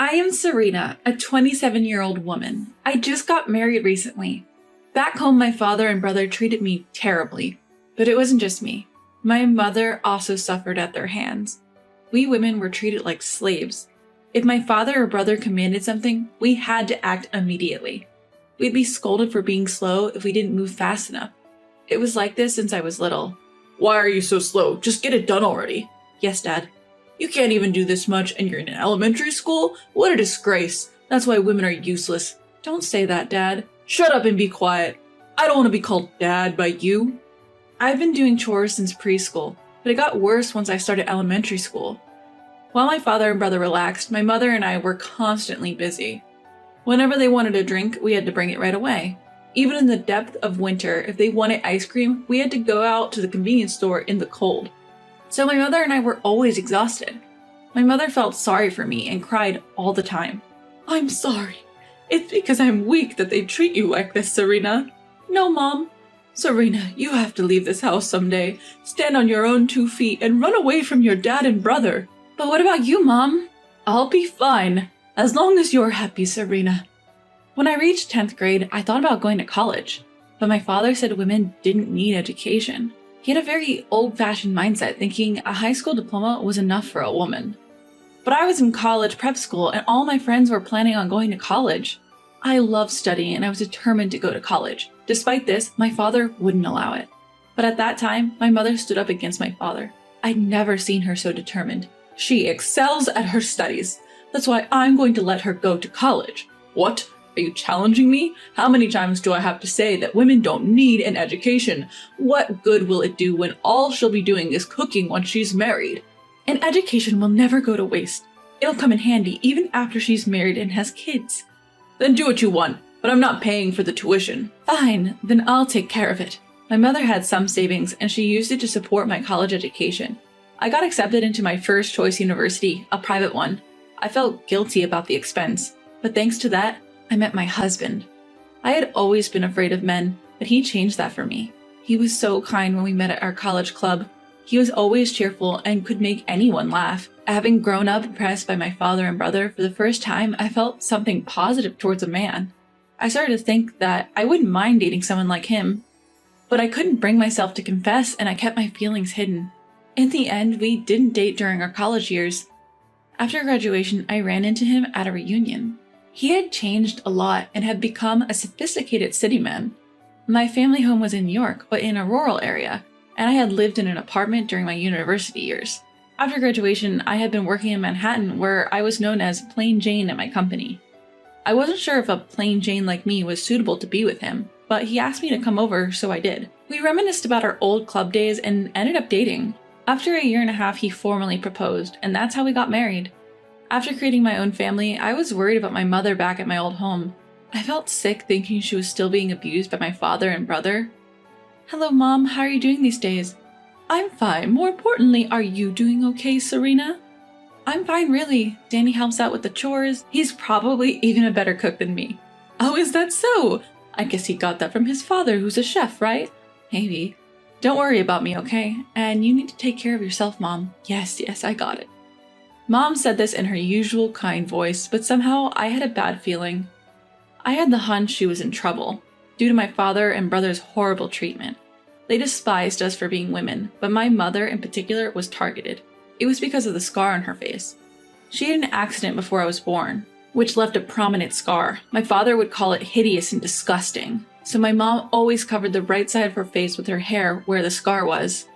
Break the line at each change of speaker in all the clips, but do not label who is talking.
I am Serena, a 27-year-old woman. I just got married recently. Back home, my father and brother treated me terribly. But it wasn't just me. My mother also suffered at their hands. We women were treated like slaves. If my father or brother commanded something, we had to act immediately. We'd be scolded for being slow if we didn't move fast enough. It was like this since I was little.
Why are you so slow? Just get it done already.
Yes, Dad.
You can't even do this much and you're in elementary school? What a disgrace. That's why women are useless.
Don't say that, Dad.
Shut up and be quiet. I don't want to be called Dad by you.
I've been doing chores since preschool, but it got worse once I started elementary school. While my father and brother relaxed, my mother and I were constantly busy. Whenever they wanted a drink, we had to bring it right away. Even in the depth of winter, if they wanted ice cream, we had to go out to the convenience store in the cold. So my mother and I were always exhausted. My mother felt sorry for me and cried all the time.
I'm sorry. It's because I'm weak that they treat you like this, Serena.
No, Mom.
Serena, you have to leave this house someday. Stand on your own 2 feet and run away from your dad and brother.
But what about you, Mom?
I'll be fine, as long as you're happy, Serena.
When I reached 10th grade, I thought about going to college, but my father said women didn't need education. He had a very old-fashioned mindset, thinking a high school diploma was enough for a woman. But I was in college prep school, and all my friends were planning on going to college. I loved studying, and I was determined to go to college. Despite this, my father wouldn't allow it. But at that time, my mother stood up against my father. I'd never seen her so determined.
She excels at her studies. That's why I'm going to let her go to college. What? Are you challenging me? How many times do I have to say that women don't need an education? What good will it do when all she'll be doing is cooking once she's married?
An education will never go to waste. It'll come in handy even after she's married and has kids.
Then do what you want, but I'm not paying for the tuition.
Fine, then I'll take care of it. My mother had some savings and she used it to support my college education. I got accepted into my first choice university, a private one. I felt guilty about the expense, but thanks to that, I met my husband. I had always been afraid of men, but he changed that for me. He was so kind when we met at our college club. He was always cheerful and could make anyone laugh. Having grown up impressed by my father and brother, for the first time, I felt something positive towards a man. I started to think that I wouldn't mind dating someone like him, but I couldn't bring myself to confess and I kept my feelings hidden. In the end, we didn't date during our college years. After graduation, I ran into him at a reunion. He had changed a lot and had become a sophisticated city man. My family home was in New York, but in a rural area, and I had lived in an apartment during my university years. After graduation, I had been working in Manhattan, where I was known as Plain Jane at my company. I wasn't sure if a plain Jane like me was suitable to be with him, but he asked me to come over, so I did. We reminisced about our old club days and ended up dating. After a year and a half, he formally proposed, and that's how we got married. After creating my own family, I was worried about my mother back at my old home. I felt sick thinking she was still being abused by my father and brother. Hello, Mom. How are you doing these days?
I'm fine. More importantly, are you doing okay, Serena?
I'm fine, really. Danny helps out with the chores. He's probably even a better cook than me.
Oh, is that so? I guess he got that from his father, who's a chef, right?
Maybe. Don't worry about me, okay? And you need to take care of yourself, Mom.
Yes, I got it.
Mom said this in her usual kind voice, but somehow I had a bad feeling. I had the hunch she was in trouble, due to my father and brother's horrible treatment. They despised us for being women, but my mother in particular was targeted. It was because of the scar on her face. She had an accident before I was born, which left a prominent scar. My father would call it hideous and disgusting, so my mom always covered the right side of her face with her hair where the scar was.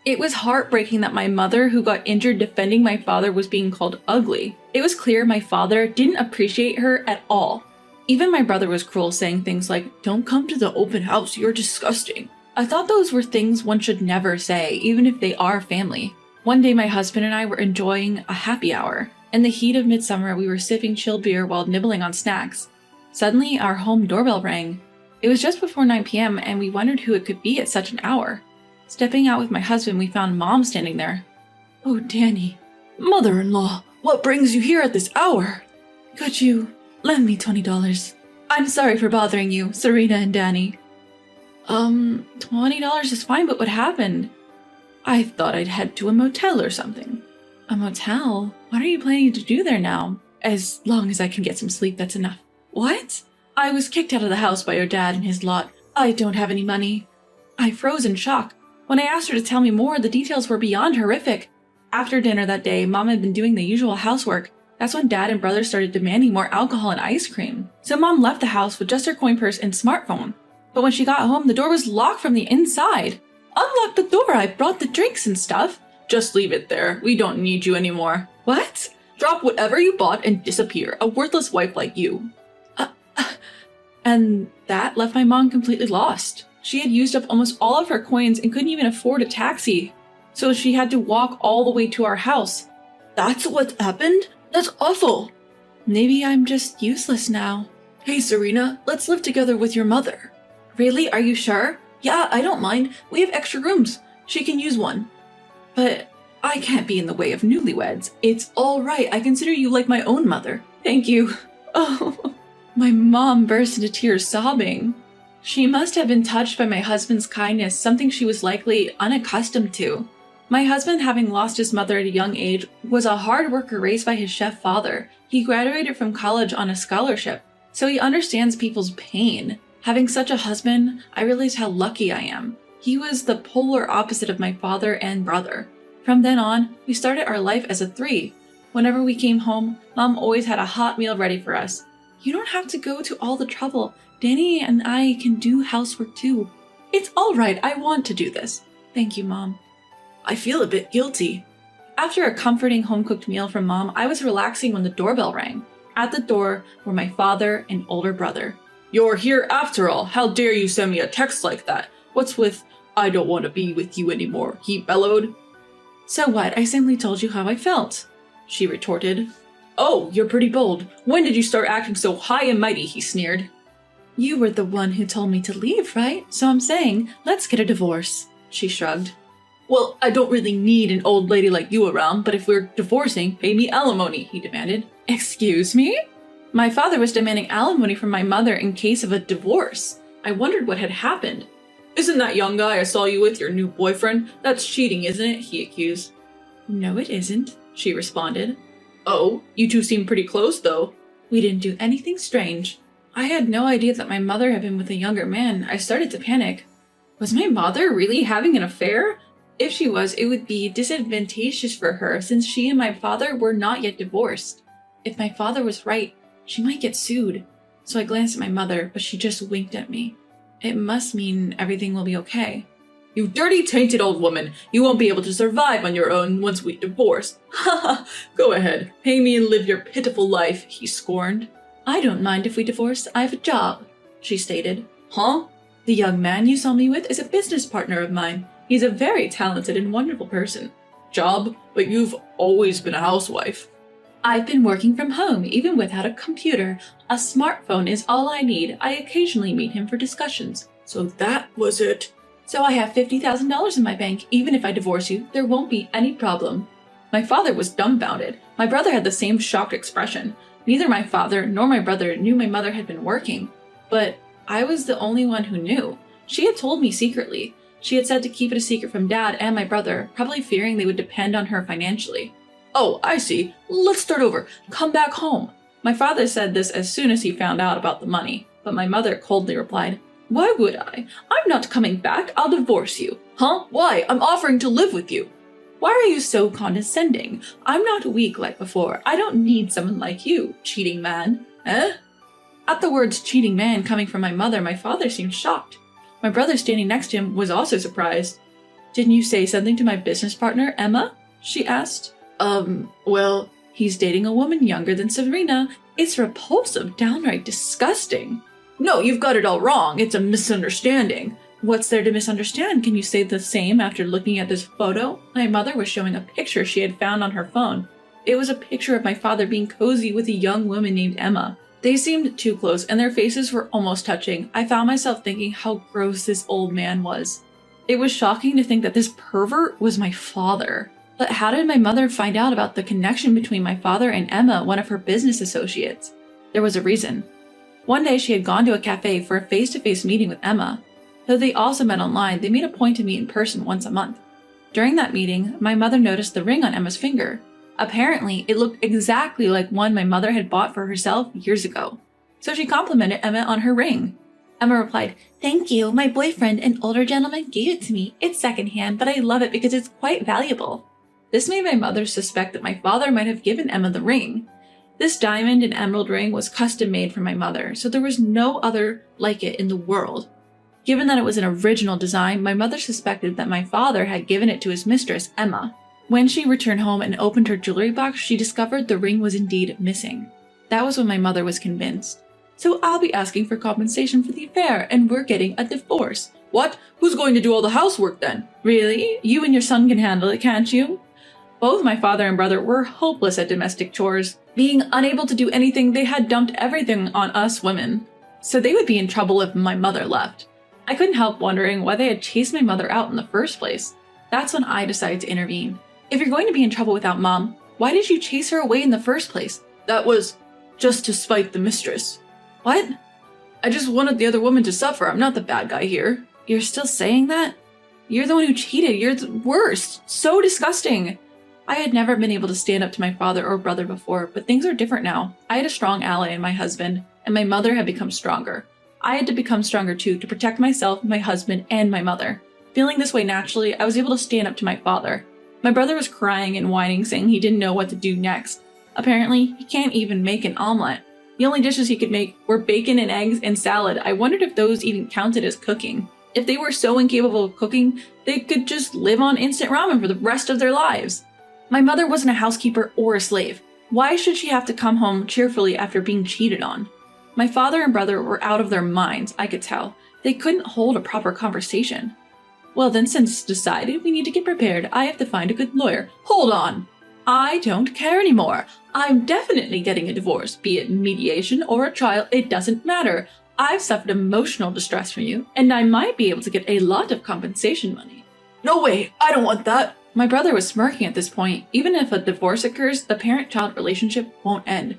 It was heartbreaking that my mother, who got injured defending my father, was being called ugly. It was clear my father didn't appreciate her at all. Even my brother was cruel, saying things like, "Don't come to the open house, you're disgusting." I thought those were things one should never say, even if they are family. One day my husband and I were enjoying a happy hour. In the heat of midsummer, we were sipping chilled beer while nibbling on snacks. Suddenly, our home doorbell rang. It was just before 9 p.m. and we wondered who it could be at such an hour. Stepping out with my husband, we found Mom standing there.
"Oh, Danny. Mother-in-law, what brings you here at this hour?
Could you lend me $20? I'm sorry for bothering you, Serena and Danny." $20 is fine, but what happened?
I thought I'd head to a motel or something.
A motel? What are you planning to do there now? As long as I can get some sleep, that's enough. What? I was kicked out of the house by your dad and his lot. I don't have any money. I froze in shock. When I asked her to tell me more, the details were beyond horrific. After dinner that day, Mom had been doing the usual housework. That's when Dad and brother started demanding more alcohol and ice cream. So Mom left the house with just her coin purse and smartphone. But when she got home, the door was locked from the inside. Unlock the door, I brought the drinks and stuff.
Just leave it there. We don't need you anymore.
What?
Drop whatever you bought and disappear. A worthless wife like you.
And that left my mom completely lost. She had used up almost all of her coins and couldn't even afford a taxi. So she had to walk all the way to our house.
That's what happened? That's awful.
Maybe I'm just useless now.
Hey, Serena, let's live together with your mother.
Really? Are you sure?
Yeah, I don't mind. We have extra rooms. She can use one.
But I can't be in the way of newlyweds.
It's all right. I consider you like my own mother.
Thank you. Oh, my mom burst into tears, sobbing. She must have been touched by my husband's kindness, something she was likely unaccustomed to. My husband, having lost his mother at a young age, was a hard worker raised by his chef father. He graduated from college on a scholarship, so he understands people's pain. Having such a husband, I realized how lucky I am. He was the polar opposite of my father and brother. From then on, we started our life as a three. Whenever we came home, Mom always had a hot meal ready for us. You don't have to go to all the trouble. Danny and I can do housework too.
It's all right. I want to do this.
Thank you, Mom.
I feel a bit guilty.
After a comforting home-cooked meal from Mom, I was relaxing when the doorbell rang. At the door were my father and older brother.
You're here after all. How dare you send me a text like that? What's with, I don't want to be with you anymore, he bellowed.
So what? I simply told you how I felt, she retorted.
Oh, you're pretty bold. When did you start acting so high and mighty, he sneered.
You were the one who told me to leave, right? So I'm saying, let's get a divorce, she shrugged.
Well, I don't really need an old lady like you around, but if we're divorcing, pay me alimony, he demanded.
Excuse me? My father was demanding alimony from my mother in case of a divorce. I wondered what had happened.
Isn't that young guy I saw you with your new boyfriend? That's cheating, isn't it? He accused.
No, it isn't, she responded.
Oh, you two seem pretty close, though.
We didn't do anything strange. I had no idea that my mother had been with a younger man. I started to panic. Was my mother really having an affair? If she was, it would be disadvantageous for her since she and my father were not yet divorced. If my father was right, she might get sued. So I glanced at my mother, but she just winked at me. It must mean everything will be okay.
You dirty, tainted old woman. You won't be able to survive on your own once we divorce. Ha ha! Go ahead. Pay me and live your pitiful life, he scorned.
I don't mind if we divorce. I have a job, she stated.
Huh?
The young man you saw me with is a business partner of mine. He's a very talented and wonderful person.
Job? But you've always been a housewife.
I've been working from home, even without a computer. A smartphone is all I need. I occasionally meet him for discussions.
So that was it.
So I have $50,000 in my bank. Even if I divorce you, there won't be any problem. My father was dumbfounded. My brother had the same shocked expression. Neither my father nor my brother knew my mother had been working. But I was the only one who knew. She had told me secretly. She had said to keep it a secret from Dad and my brother, probably fearing they would depend on her financially.
Oh, I see. Let's start over. Come back home.
My father said this as soon as he found out about the money, but my mother coldly replied, "Why would I? I'm not coming back. I'll divorce you."
Huh? Why? I'm offering to live with you.
Why are you so condescending? I'm not weak like before. I don't need someone like you, cheating man.
Eh?
At the words cheating man coming from my mother, my father seemed shocked. My brother standing next to him was also surprised. "Didn't you say something to my business partner, Emma?" she asked.
Well,
he's dating a woman younger than Serena. It's repulsive, downright disgusting.
No, you've got it all wrong. It's a misunderstanding.
What's there to misunderstand? Can you say the same after looking at this photo? My mother was showing a picture she had found on her phone. It was a picture of my father being cozy with a young woman named Emma. They seemed too close, and their faces were almost touching. I found myself thinking how gross this old man was. It was shocking to think that this pervert was my father. But how did my mother find out about the connection between my father and Emma, one of her business associates? There was a reason. One day she had gone to a cafe for a face-to-face meeting with Emma. Though they also met online, they made a point to meet in person once a month. During that meeting, my mother noticed the ring on Emma's finger. Apparently, it looked exactly like one my mother had bought for herself years ago. So she complimented Emma on her ring. Emma replied, "Thank you. My boyfriend, an older gentleman, gave it to me. It's secondhand, but I love it because it's quite valuable." This made my mother suspect that my father might have given Emma the ring. This diamond and emerald ring was custom made for my mother, so there was no other like it in the world. Given that it was an original design, my mother suspected that my father had given it to his mistress, Emma. When she returned home and opened her jewelry box, she discovered the ring was indeed missing. That was when my mother was convinced. "So I'll be asking for compensation for the affair, and we're getting a divorce."
What? Who's going to do all the housework then?
"Really? You and your son can handle it, can't you?" Both my father and brother were hopeless at domestic chores. Being unable to do anything, they had dumped everything on us women. So they would be in trouble if my mother left. I couldn't help wondering why they had chased my mother out in the first place. That's when I decided to intervene. "If you're going to be in trouble without Mom, why did you chase her away in the first place?"
That was just to spite the mistress.
"What?
I just wanted the other woman to suffer. I'm not the bad guy here."
You're still saying that? You're the one who cheated. You're the worst. So disgusting. I had never been able to stand up to my father or brother before, but things are different now. I had a strong ally in my husband, and my mother had become stronger. I had to become stronger too to protect myself, my husband, and my mother. Feeling this way naturally, I was able to stand up to my father. My brother was crying and whining, saying he didn't know what to do next. Apparently, he can't even make an omelet. The only dishes he could make were bacon and eggs and salad. I wondered if those even counted as cooking. If they were so incapable of cooking, they could just live on instant ramen for the rest of their lives. My mother wasn't a housekeeper or a slave. Why should she have to come home cheerfully after being cheated on? My father and brother were out of their minds, I could tell. They couldn't hold a proper conversation. "Well then, since it's decided we need to get prepared, I have to find a good lawyer."
Hold on.
I don't care anymore. I'm definitely getting a divorce, be it mediation or a trial, it doesn't matter. I've suffered emotional distress from you, and I might be able to get a lot of compensation money.
No way. I don't want that.
My brother was smirking at this point. Even if a divorce occurs, the parent-child relationship won't end.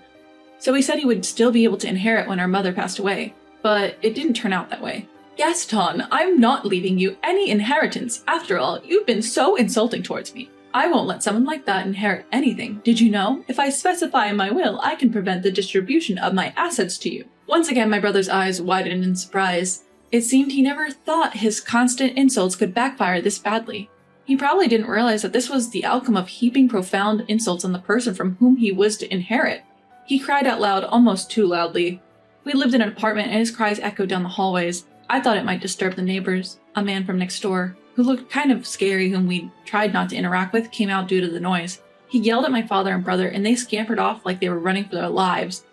So he said he would still be able to inherit when our mother passed away. But it didn't turn out that way. "Gaston, I'm not leaving you any inheritance. After all, you've been so insulting towards me. I won't let someone like that inherit anything. Did you know? If I specify in my will, I can prevent the distribution of my assets to you." Once again, my brother's eyes widened in surprise. It seemed he never thought his constant insults could backfire this badly. He probably didn't realize that this was the outcome of heaping profound insults on the person from whom he was to inherit. He cried out loud, almost too loudly. We lived in an apartment and his cries echoed down the hallways. I thought it might disturb the neighbors. A man from next door, who looked kind of scary, whom we tried not to interact with, came out due to the noise. He yelled at my father and brother, and they scampered off like they were running for their lives.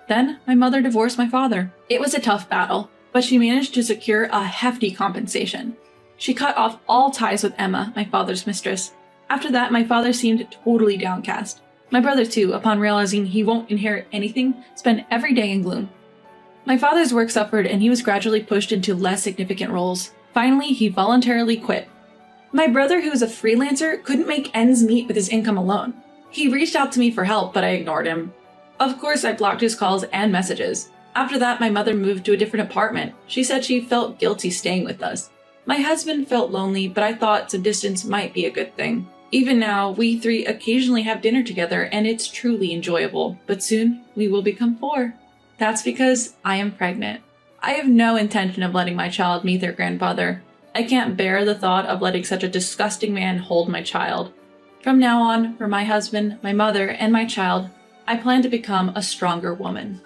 Then, my mother divorced my father. It was a tough battle, but she managed to secure a hefty compensation. She cut off all ties with Emma, my father's mistress. After that, my father seemed totally downcast. My brother, too, upon realizing he won't inherit anything, spent every day in gloom. My father's work suffered, and he was gradually pushed into less significant roles. Finally, he voluntarily quit. My brother, who was a freelancer, couldn't make ends meet with his income alone. He reached out to me for help, but I ignored him. Of course, I blocked his calls and messages. After that, my mother moved to a different apartment. She said she felt guilty staying with us. My husband felt lonely, but I thought some distance might be a good thing. Even now, we three occasionally have dinner together, and it's truly enjoyable. But soon, we will become 4. That's because I am pregnant. I have no intention of letting my child meet their grandfather. I can't bear the thought of letting such a disgusting man hold my child. From now on, for my husband, my mother, and my child, I plan to become a stronger woman.